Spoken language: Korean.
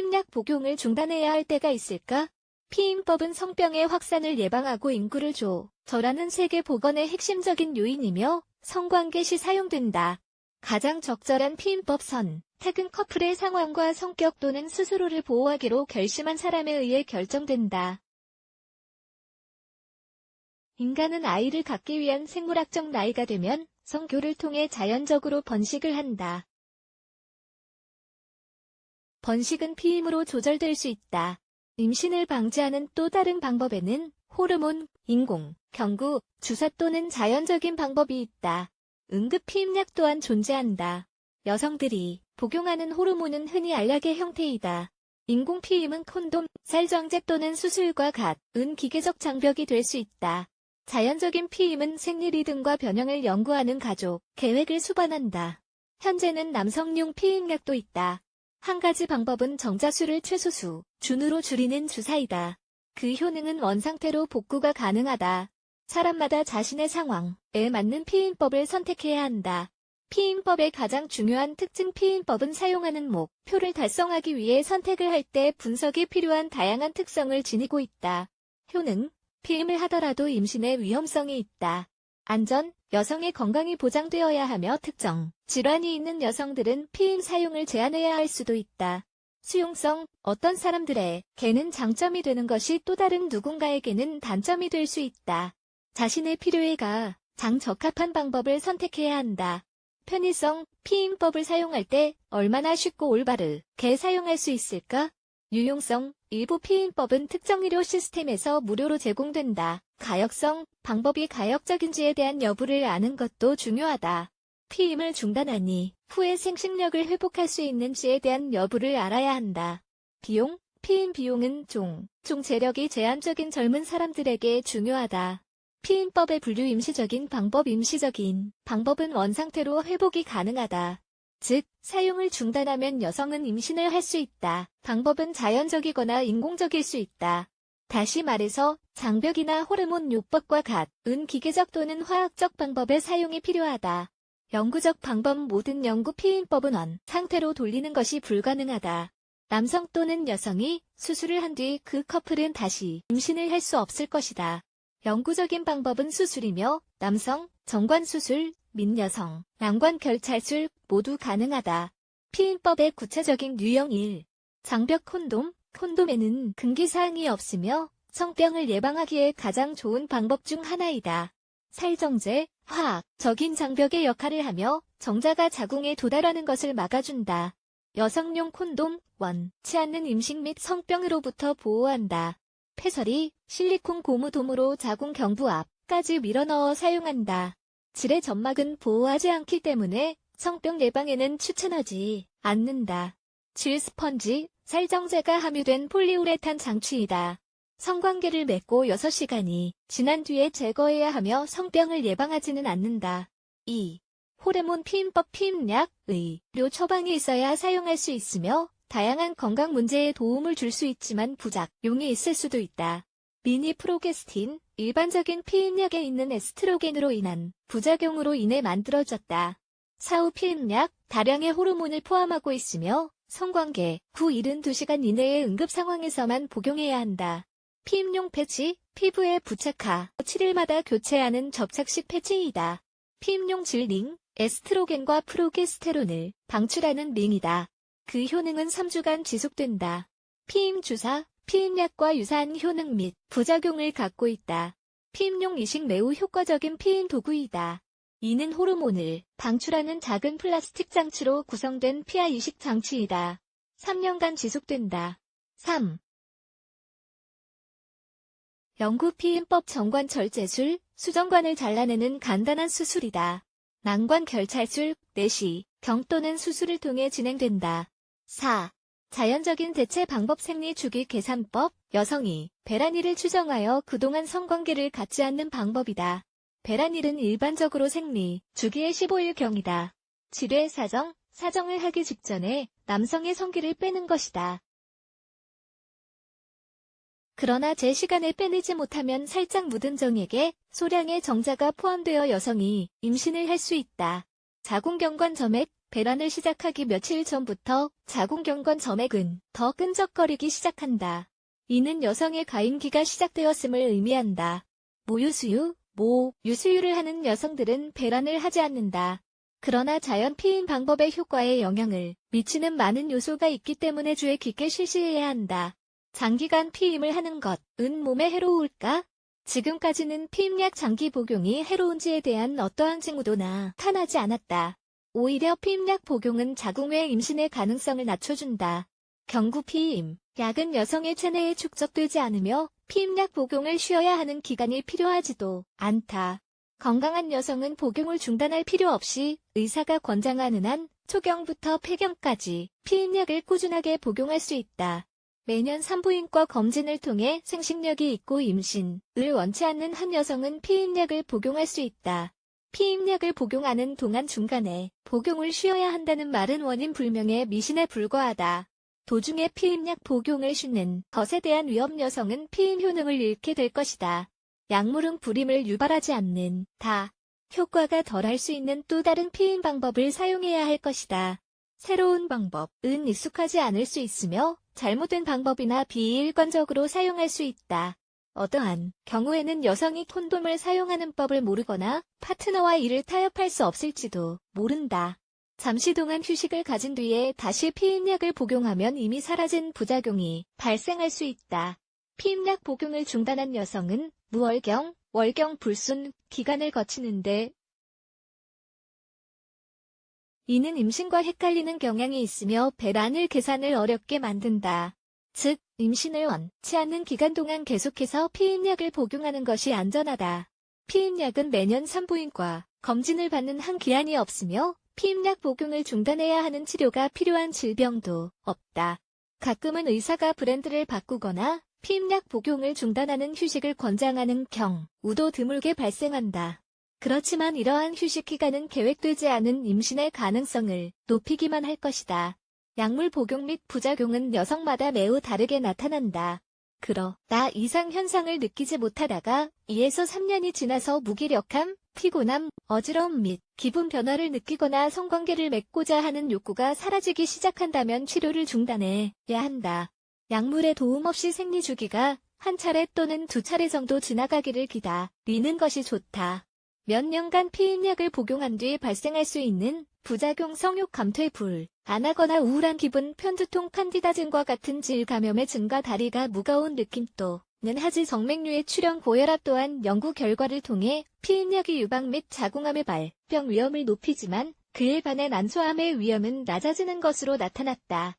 피임약 복용을 중단해야 할 때가 있을까? 피임법은 성병의 확산을 예방하고 인구를 조절하는 세계보건의 핵심적인 요인이며 성관계 시 사용된다. 가장 적절한 피임법 선택은 커플의 상황과 성격 또는 스스로를 보호하기로 결심한 사람에 의해 결정된다. 인간은 아이를 갖기 위한 생물학적 나이가 되면 성교를 통해 자연적으로 번식을 한다. 번식은 피임으로 조절될 수 있다. 임신을 방지하는 또 다른 방법에는 호르몬, 인공, 경구, 주사 또는 자연적인 방법이 있다. 응급 피임약 또한 존재한다. 여성들이 복용하는 호르몬은 흔히 알약의 형태이다. 인공 피임은 콘돔, 살정제 또는 수술과 같은 기계적 장벽이 될 수 있다. 자연적인 피임은 생리 리듬과 변형을 연구하는 가족 계획을 수반한다. 현재는 남성용 피임약도 있다. 한 가지 방법은 정자수를 최소수, 준으로 줄이는 주사이다. 그 효능은 원상태로 복구가 가능하다. 사람마다 자신의 상황에 맞는 피임법을 선택해야 한다. 피임법의 가장 중요한 특징 피임법은 사용하는 목표를 달성하기 위해 선택을 할 때 분석이 필요한 다양한 특성을 지니고 있다. 효능, 피임을 하더라도 임신의 위험성이 있다. 안전, 여성의 건강이 보장되어야 하며 특정 질환이 있는 여성들은 피임 사용을 제한해야 할 수도 있다. 수용성, 어떤 사람들에게는 장점이 되는 것이 또 다른 누군가에게는 단점이 될 수 있다. 자신의 필요에 가장 적합한 방법을 선택해야 한다. 편의성, 피임법을 사용할 때 얼마나 쉽고 올바르게 사용할 수 있을까? 유용성, 일부 피임법은 특정 의료 시스템에서 무료로 제공된다. 가역성, 방법이 가역적인지에 대한 여부를 아는 것도 중요하다. 피임을 중단하니 후에 생식력을 회복할 수 있는지에 대한 여부를 알아야 한다. 비용, 피임 비용은 종 재력이 제한적인 젊은 사람들에게 중요하다. 피임법의 분류 임시적인 방법은 원상태로 회복이 가능하다. 즉, 사용을 중단하면 여성은 임신을 할 수 있다. 방법은 자연적이거나 인공적일 수 있다. 다시 말해서 장벽이나 호르몬 요법과 같은 기계적 또는 화학적 방법의 사용이 필요하다. 영구적 방법 모든 영구 피임법은 원상태로 돌리는 것이 불가능하다. 남성 또는 여성이 수술을 한 뒤 그 커플은 다시 임신을 할 수 없을 것이다. 영구적인 방법은 수술이며 남성, 정관수술, 및 여성, 난관결찰술 모두 가능하다. 피임법의 구체적인 유형 1. 장벽 콘돔에는 금기사항이 없으며 성병을 예방하기에 가장 좋은 방법 중 하나이다. 살정제, 화학적인 장벽의 역할을 하며 정자가 자궁에 도달하는 것을 막아준다. 여성용 콘돔, 원치 않는 임신 및 성병으로부터 보호한다. 폐설이 실리콘 고무돔으로 자궁 경부 앞까지 밀어넣어 사용한다. 질의 점막은 보호하지 않기 때문에 성병 예방에는 추천하지 않는다. 질 스펀지, 살정제가 함유된 폴리우레탄 장치이다. 성관계를 맺고 6시간이 지난 뒤에 제거해야 하며 성병을 예방하지는 않는다. 2. 호르몬 피임법 피임약, 의료 처방이 있어야 사용할 수 있으며 다양한 건강 문제에 도움을 줄 수 있지만 부작용이 있을 수도 있다. 미니 프로게스틴, 일반적인 피임약에 있는 에스트로겐으로 인한 부작용으로 인해 만들어졌다. 사후 피임약, 다량의 호르몬을 포함하고 있으며 성관계 후 72시간 이내의 응급 상황에서만 복용해야 한다. 피임용 패치, 피부에 부착하 7일마다 교체하는 접착식 패치이다. 피임용 질링, 에스트로겐과 프로게스테론을 방출하는 링이다. 그 효능은 3주간 지속된다. 피임 주사, 피임약과 유사한 효능 및 부작용을 갖고 있다. 피임용 이식 매우 효과적인 피임 도구이다. 이는 호르몬을 방출하는 작은 플라스틱 장치로 구성된 피하 이식 장치이다. 3년간 지속된다. 3. 영구 피임법 정관절제술, 수정관을 잘라내는 간단한 수술이다. 난관결찰술, 내시경 또는 수술을 통해 진행된다. 4. 자연적인 대체 방법 생리 주기 계산법, 여성이 배란일을 추정하여 그동안 성관계를 갖지 않는 방법이다. 배란일은 일반적으로 생리 주기의 15일경이다. 지뢰 사정을 하기 직전에 남성의 성기를 빼는 것이다. 그러나 제 시간에 빼내지 못하면 살짝 묻은 정액에 소량의 정자가 포함되어 여성이 임신을 할 수 있다. 자궁경관 점액, 배란을 시작하기 며칠 전부터 자궁경관 점액은 더 끈적거리기 시작한다. 이는 여성의 가임기가 시작되었음을 의미한다. 모유수유, 유수유를 하는 여성들은 배란을 하지 않는다. 그러나 자연 피임 방법의 효과에 영향을 미치는 많은 요소가 있기 때문에 주의 깊게 실시해야 한다. 장기간 피임을 하는 것은 몸에 해로울까? 지금까지는 피임약 장기 복용이 해로운지에 대한 어떠한 징후도 나타나지 않았다. 오히려 피임약 복용은 자궁 외 임신의 가능성을 낮춰준다. 경구 피임, 약은 여성의 체내에 축적되지 않으며 피임약 복용을 쉬어야 하는 기간이 필요하지도 않다. 건강한 여성은 복용을 중단할 필요 없이 의사가 권장하는 한 초경부터 폐경까지 피임약을 꾸준하게 복용할 수 있다. 매년 산부인과 검진을 통해 생식력이 있고 임신을 원치 않는 한 여성은 피임약을 복용할 수 있다. 피임약을 복용하는 동안 중간에 복용을 쉬어야 한다는 말은 원인 불명의 미신에 불과하다. 도중에 피임약 복용을 쉬는 것에 대한 위험 여성은 피임 효능을 잃게 될 것이다. 약물은 불임을 유발하지 않는다. 효과가 덜할 수 있는 또 다른 피임 방법을 사용해야 할 것이다. 새로운 방법은 익숙하지 않을 수 있으며 잘못된 방법이나 비일관적으로 사용할 수 있다. 어떠한 경우에는 여성이 콘돔을 사용하는 법을 모르거나 파트너와 이를 타협할 수 없을지도 모른다. 잠시 동안 휴식을 가진 뒤에 다시 피임약을 복용하면 이미 사라진 부작용이 발생할 수 있다. 피임약 복용을 중단한 여성은 무월경, 월경 불순 기간을 거치는데 이는 임신과 헷갈리는 경향이 있으며 배란을 계산을 어렵게 만든다. 즉, 임신을 원치 않는 기간 동안 계속해서 피임약을 복용하는 것이 안전하다. 피임약은 매년 산부인과 검진을 받는 한 기한이 없으며 피임약 복용을 중단해야 하는 치료가 필요한 질병도 없다. 가끔은 의사가 브랜드를 바꾸거나 피임약 복용을 중단하는 휴식을 권장하는 경우도 드물게 발생한다. 그렇지만 이러한 휴식 기간은 계획되지 않은 임신의 가능성을 높이기만 할 것이다. 약물 복용 및 부작용은 여성마다 매우 다르게 나타난다. 그러다 이상 현상을 느끼지 못하다가 2에서 3년이 지나서 무기력함, 피곤함, 어지러움 및 기분 변화를 느끼거나 성관계를 맺고자 하는 욕구가 사라지기 시작한다면 치료를 중단해야 한다. 약물의 도움 없이 생리 주기가 한 차례 또는 두 차례 정도 지나가기를 기다리는 것이 좋다. 몇 년간 피임약을 복용한 뒤 발생할 수 있는 부작용 성욕 감퇴 불안하거나 우울한 기분 편두통 칸디다증과 같은 질 감염의 증가 다리가 무거운 느낌 또는 하지 정맥류의 출현 고혈압 또한 연구 결과를 통해 피임약이 유방 및 자궁암의 발병 위험을 높이지만 그에 반해 난소암의 위험은 낮아지는 것으로 나타났다.